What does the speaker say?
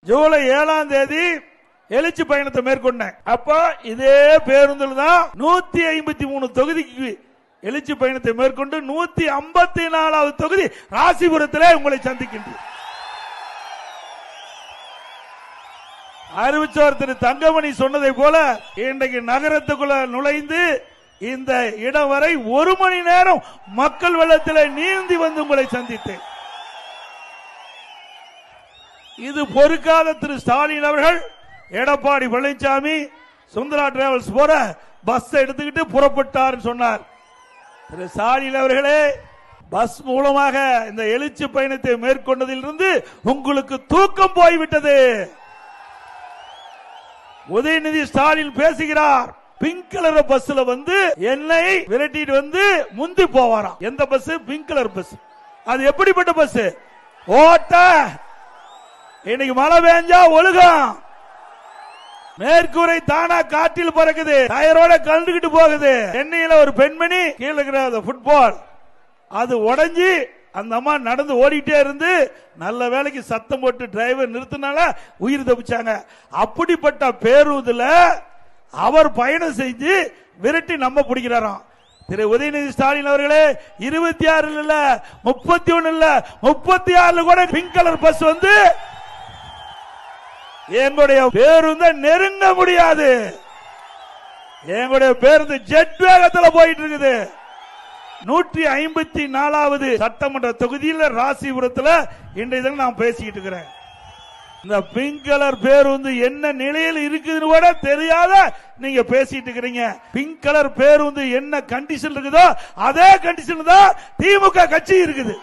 ஜூலை 7ஆம் தேதி எழுச்சி பயணத்தை மேற்கொண்டேன். அப்ப இதே பேருந்தில் தான் 153 தொகுதிக்கு எழுச்சி பயணத்தை மேற்கொண்டு 154வது தொகுதி ராசிபுரத்திலே உங்களை சந்திக்கின்றேன். அறிவிச்சவர் திரு தங்கமணி சொன்னதை போல இன்றைக்கு நகரத்துக்குள்ள நுழைந்து இந்த இடம் வரை 1 மணி நேரம் மக்கள் வெள்ளத்தில் நீந்தி வந்து உங்களை சந்தித்தேன். இது பொறுக்காத திரு ஸ்டாலின் அவர்கள் எடப்பாடி பழனிசாமி சுந்தரா டிராவல்ஸ் போற பஸ் எடுத்துக்கிட்டு புறப்பட்டார் சொன்னார். திரு ஸ்டாலின் அவர்களே, பஸ் மூலமாக இந்த எழுச்சி பயணத்தை மேற்கொண்டதிலிருந்து உங்களுக்கு தூக்கம் போய்விட்டது. உதயநிதி ஸ்டாலின் பேசுகிறார். பிங்க் கலர் பஸ்ல வந்து என்னை விரட்டிட்டு வந்து முந்தி போவாராம். எந்த பஸ்? Pink colour bus. அது எப்படிப்பட்ட பஸ்? ஓட்ட இன்னைக்கு மழை பெஞ்சா ஒழுகும், மேற்கூரை தானா காற்றில் பறக்குது, டயரோட கலந்துகிட்டு போகுது. சென்னையில ஒரு பெண்மணி கீழே இருக்கிற ஃபுட்பால் அது உடைஞ்சி அந்த அம்மா நடந்து ஓடிட்டே இருந்து நல்ல வேலைக்கு சத்தம் போட்டு டிரைவர் நிறுத்தினால உயிர் தப்பிச்சாங்க. அப்படிப்பட்ட பேருந்துல அவர் பயணம் செஞ்சு விரட்டி நம்ம பிடிக்கிறாராம். திரு உதயநிதி ஸ்டாலின் அவர்களே, 26 இல்ல 31 இல்ல 36 கூட பிங்க் கலர் பஸ் வந்து எங்களுடைய பேருந்த நெருங்க முடியாது. எங்களுடைய பேருந்து ஜெட் வேகத்தில் போயிட்டு இருக்குது. 154வது சட்டமன்ற தொகுதியில் ராசிபுரத்தில் இன்றைய தினம் நான் பேசிக்கிட்டு இருக்கிறேன். இந்த பிங்க் கலர் பேருந்து என்ன நிலையில் இருக்குதுன்னு கூட தெரியாத நீங்க பேசிட்டு இருக்கிறீங்க. பிங்க் கலர் பேருந்து என்ன கண்டிஷன் இருக்குதோ அதே கண்டிஷன் தான் திமுக கட்சி இருக்குது.